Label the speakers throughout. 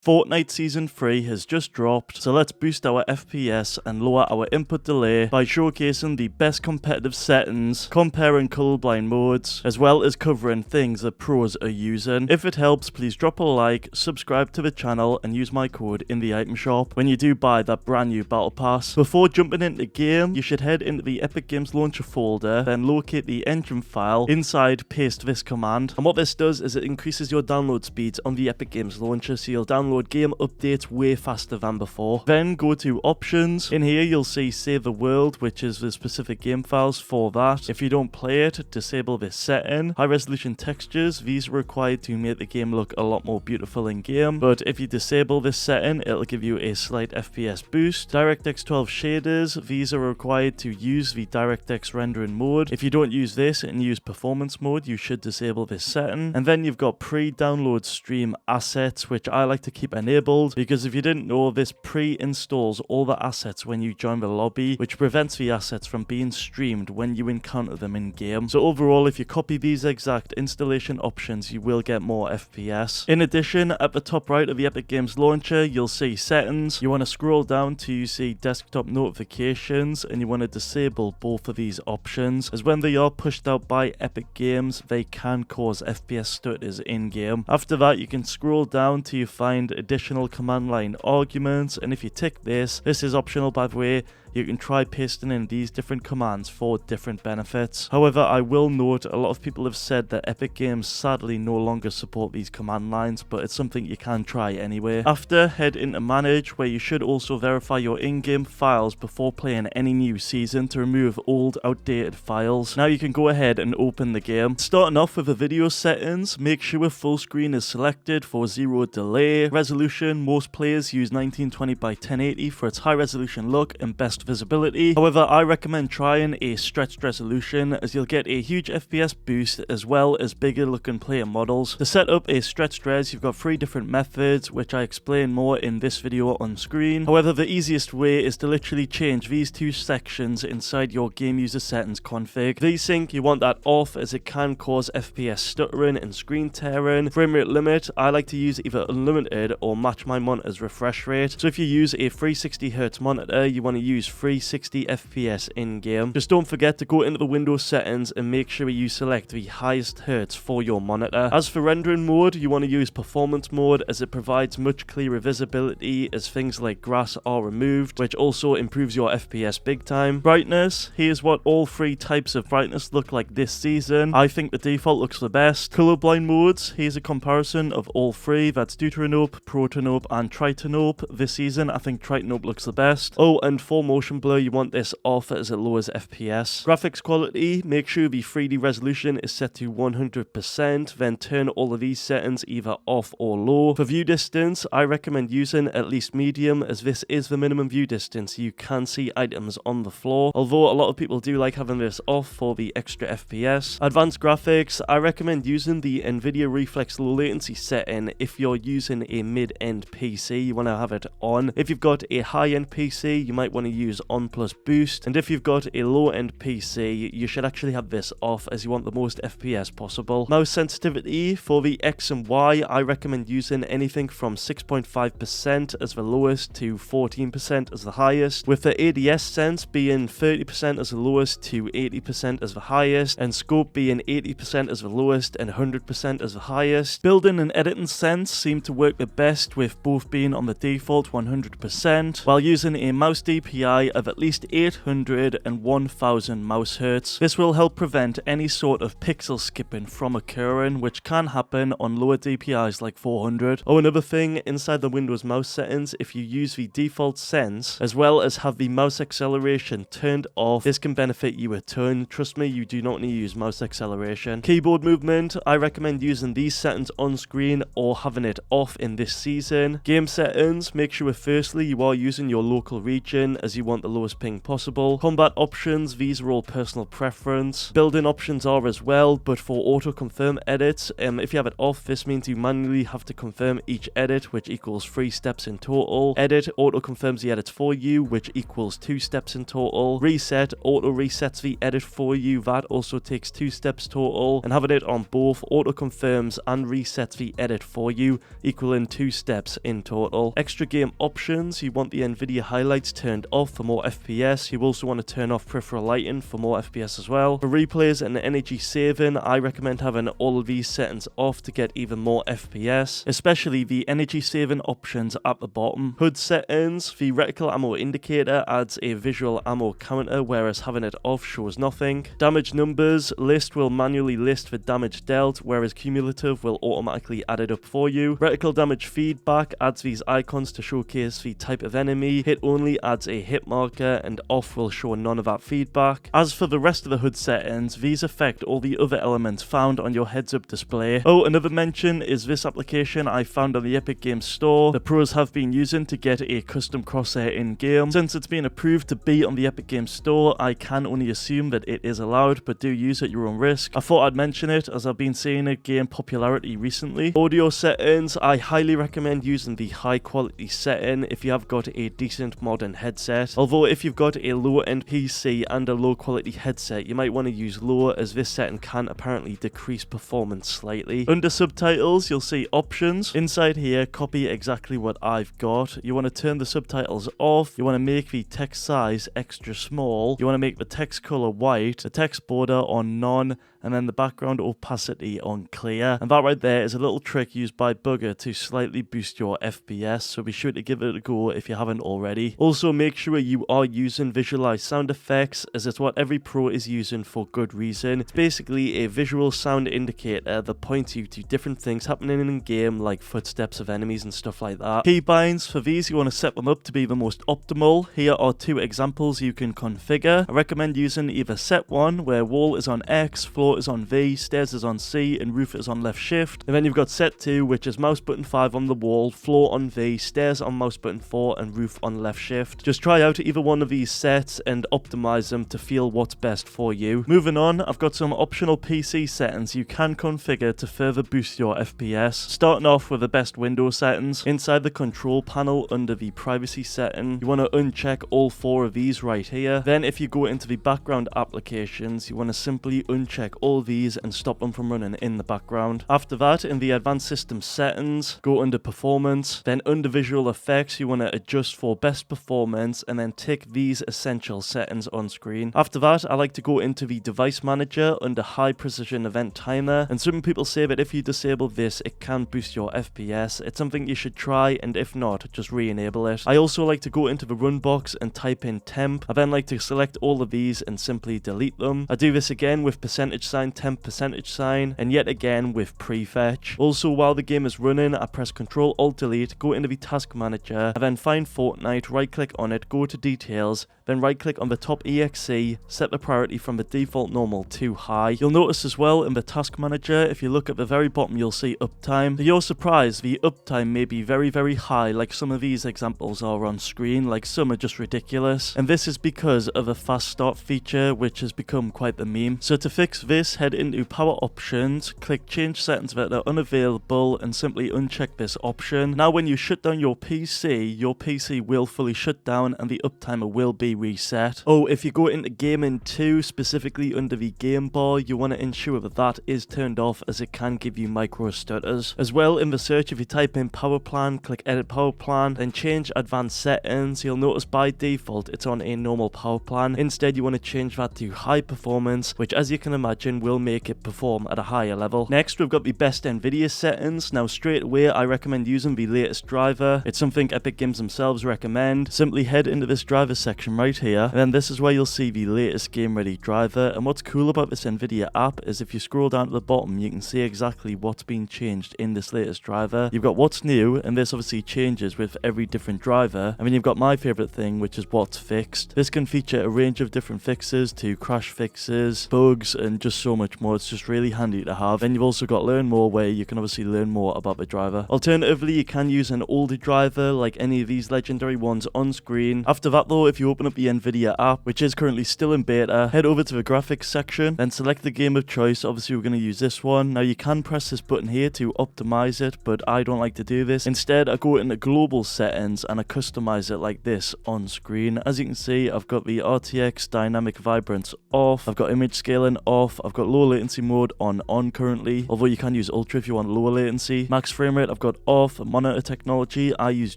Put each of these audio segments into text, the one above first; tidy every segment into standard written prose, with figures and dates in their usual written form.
Speaker 1: Fortnite Season 3 has just dropped, so let's boost our FPS and lower our input delay by showcasing the best competitive settings, comparing colorblind modes, as well as covering things that pros are using. If it helps, please drop a like, subscribe to the channel, and use my code in the item shop when you do buy that brand new battle pass. Before jumping into the game, you should head into the Epic Games Launcher folder, then locate the engine file. Inside, paste this command, and what this does is it increases your download speeds on the Epic Games Launcher, so you'll download game updates way faster than before. Then go to options. In here you'll see save the world, which is the specific game files for that. If you don't play it, disable this setting. High resolution textures, these are required to make the game look a lot more beautiful in game, but if you disable this setting, it'll give you a slight FPS boost. DirectX 12 shaders, these are required to use the DirectX rendering mode. If you don't use this and use performance mode, you should disable this setting. And then you've got pre-download stream assets, which I like to keep enabled, because if you didn't know, this pre-installs all the assets when you join the lobby, which prevents the assets from being streamed when you encounter them in game. So overall, if you copy these exact installation options, you will get more FPS. In addition, at the top right of the Epic Games Launcher, you'll see settings. You want to scroll down to see desktop notifications, and you want to disable both of these options, as when they are pushed out by Epic Games, they can cause FPS stutters in game. After that, you can scroll down till you find additional command line arguments, and if you tick this is optional by the way, you can try pasting in these different commands for different benefits. However, I will note a lot of people have said that Epic Games sadly no longer support these command lines, but it's something you can try anyway. After, head into manage, where you should also verify your in-game files before playing any new season to remove old outdated files. Now you can go ahead and open the game. Starting off with the video settings, make sure full screen is selected for zero delay. Resolution, most players use 1920 by 1080 for its high resolution look and best visibility. However, I recommend trying a stretched resolution, as you'll get a huge FPS boost as well as bigger looking player models. To set up a stretched res, you've got 3 different methods, which I explain more in this video on screen. However, the easiest way is to literally change these 2 sections inside your game user settings config. VSync, you want that off, as it can cause FPS stuttering and screen tearing. Frame rate limit, I like to use either unlimited or match my monitor's refresh rate. So if you use a 360Hz monitor, you want to use 360 FPS in game. Just don't forget to go into the Windows settings and make sure you select the highest hertz for your monitor. As for rendering mode, you want to use performance mode, as it provides much clearer visibility as things like grass are removed, which also improves your FPS big time. Brightness, here's what all 3 types of brightness look like this season. I think the default looks the best. Colorblind modes, here's a comparison of all 3. That's Deuteranope, Protanope, and Tritanope. This season, I think Tritanope looks the best. Oh, and for motion blur, you want this off as it lowers FPS. Graphics quality, make sure the 3D resolution is set to 100%, then turn all of these settings either off or low. For view distance, I recommend using at least medium, as this is the minimum view distance you can see items on the floor, although a lot of people do like having this off for the extra FPS. Advanced graphics, I recommend using the Nvidia Reflex low latency setting. If you're using a mid-end PC, you want to have it on. If you've got a high-end PC, you might want to use on plus boost, and if you've got a low-end PC, you should actually have this off, as you want the most FPS possible. Mouse sensitivity, for the X and Y, I recommend using anything from 6.5% as the lowest to 14% as the highest, with the ADS sense being 30% as the lowest to 80% as the highest, and scope being 80% as the lowest and 100% as the highest. Building and editing sense seem to work the best, with both being on the default 100%, while using a mouse DPI of at least 800 and 1000 mouse hertz. This will help prevent any sort of pixel skipping from occurring, which can happen on lower DPIs like 400. Oh, another thing, inside the Windows mouse settings, if you use the default sense as well as have the mouse acceleration turned off, this can benefit you a ton. Trust me, you do not need to use mouse acceleration. Keyboard movement, I recommend using these settings on screen or having it off in this season. Game settings, make sure firstly you are using your local region, as you want the lowest ping possible. Combat options, these are all personal preference. Building options are as well, but for auto confirm edits, if you have it off, this means you manually have to confirm each edit, which equals 3 steps in total. Edit auto confirms the edits for you, which equals 2 steps in total. Reset auto resets the edit for you, that also takes 2 steps total. And having it on both auto confirms and resets the edit for you, equaling around 2 steps in total. Extra game options, you want the Nvidia highlights turned off for more FPS. You also want to turn off peripheral lighting for more FPS as well. For replays and energy saving, I recommend having all of these settings off to get even more FPS, especially the energy saving options at the bottom. HUD settings, the reticle ammo indicator adds a visual ammo counter, whereas having it off shows nothing. Damage numbers, list will manually list the damage dealt, whereas cumulative will automatically add it up for you. Reticle damage feedback adds these icons to showcase the type of enemy. Hit only adds a hit marker, and off will show none of that feedback. As for the rest of the HUD settings, these affect all the other elements found on your heads-up display. Oh, another mention is this application I found on the Epic Games Store. The pros have been using to get a custom crosshair in-game. Since it's been approved to be on the Epic Games Store, I can only assume that it is allowed, but do use at your own risk. I thought I'd mention it as I've been seeing it gain popularity recently. Audio settings, I highly recommend using the high quality setting if you have got a decent modern headset. Although if you've got a lower end PC and a low quality headset, you might want to use lower, as this setting can apparently decrease performance slightly. Under subtitles, you'll see options. Inside here, copy exactly what I've got. You want to turn the subtitles off. You want to make the text size extra small. You want to make the text color white, the text border on none, and then the background opacity on clear. And that right there is a little trick used by Bugger to slightly boost your FPS, so be sure to give it a go if you haven't already. Also, make sure you are using visualized sound effects, as it's what every pro is using for good reason. It's basically a visual sound indicator that points you to different things happening in game, like footsteps of enemies and stuff like that. Keybinds, for these you want to set them up to be the most optimal. Here are 2 examples you can configure. I recommend using either set 1, where wall is on X, floor is on V, stairs is on C, and roof is on left shift. And then you've got set 2, which is mouse button 5 on the wall, floor on V, stairs on mouse button 4, and roof on left shift. Just try out either one of these sets and optimize them to feel what's best for you. Moving on, I've got some optional PC settings you can configure to further boost your FPS. Starting off with the best Windows settings. Inside the control panel under the privacy setting, you want to uncheck all 4 of these right here. Then if you go into the background applications, you want to simply uncheck all these and stop them from running in the background. After that, in the advanced system settings, go under performance. Then under visual effects, you want to adjust for best performance and then tick these essential settings on screen. After that, I like to go into the device manager under high precision event timer, and some people say that if you disable this, it can boost your FPS. It's something you should try, and if not, just re-enable it. I also like to go into the run box and type in temp. I then like to select all of these and simply delete them. I do this again with %, temp %, and yet again with prefetch. Also, while the game is running, I press Ctrl Alt Delete, go into the task manager, and then find Fortnite, right click on it, go to details, then right click on the top exe, set the priority from the default normal to high. You'll notice as well in the task manager, if you look at the very bottom, you'll see uptime. To your surprise, the uptime may be very, very high, like some of these examples are on screen, like some are just ridiculous. And this is because of a fast start feature, which has become quite the meme. So to fix this, head into power options, click change settings that are unavailable, and simply uncheck this option. Now when you shut down your PC will fully shut down and the uptimer will be reset. Oh, if you go into gaming too, specifically under the game bar, you want to ensure that that is turned off, as it can give you micro stutters. As well, in the search, if you type in power plan, click edit power plan, then change advanced settings, you'll notice by default it's on a normal power plan. Instead, you want to change that to high performance, which as you can imagine will make it perform at a higher level. Next, we've got the best Nvidia settings. Now straight away, I recommend using the latest driver. It's something Epic Games themselves recommend. Simply head into this driver section right here, and then this is where you'll see the latest game ready driver. And what's cool about this Nvidia app is if you scroll down to the bottom, you can see exactly what's been changed in this latest driver. You've got what's new, and this obviously changes with every different driver. And then you've got my favorite thing, which is what's fixed. This can feature a range of different fixes to crash fixes, bugs, and just so much more. It's just really handy to have. Then you've also got learn more, where you can obviously learn more about the driver. Alternatively, you can use an older driver like any of these legendary ones on screen. After that though, if you open up the Nvidia app, which is currently still in beta. Head over to the graphics section, then select the game of choice. Obviously we're going to use this one. Now you can press this button here to optimize it, but I don't like to do this. Instead I go into global settings and I customize it like this on screen. As you can see, I've got the RTX dynamic vibrance off, I've got image scaling off, I've got low latency mode on currently, although you can use ultra if you want lower latency. Max frame rate I've got off. Monitor technology, I use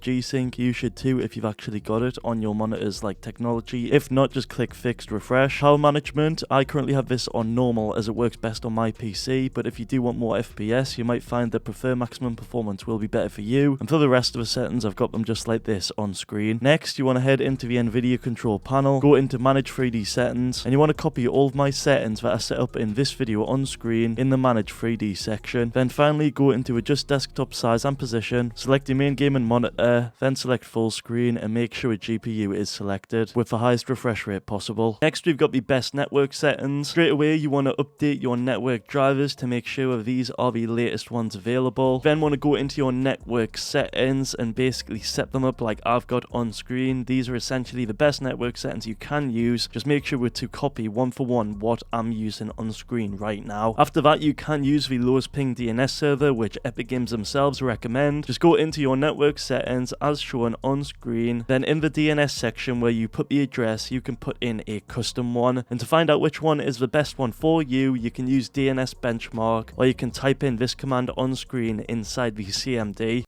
Speaker 1: G-Sync. You should too if you've actually got it on your monitors like technology. If not, just click fixed refresh. Power management, I currently have this on normal as it works best on my PC, but if you do want more FPS, you might find that prefer maximum performance will be better for you. And for the rest of the settings, I've got them just like this on screen. Next, you want to head into the Nvidia control panel, go into manage 3D settings, and you want to copy all of my settings that are set up in this video on screen in the manage 3D section. Then finally go into adjust desktop size and position, select your main game and monitor, then select full screen and make sure a GPU is selected with the highest refresh rate possible. Next, we've got the best network settings. Straight away, you want to update your network drivers to make sure these are the latest ones available. Then want to go into your network settings and basically set them up like I've got on screen. These are essentially the best network settings you can use. Just make sure to copy one for one what I'm using on screen right now. After that, you can use the lowest ping DNS server, which Epic Games themselves recommend. Just go into your network settings as shown on screen. Then in the DNS section where you put the address, you can put in a custom one. And to find out which one is the best one for you, you can use DNS benchmark, or you can type in this command on screen inside the CMD.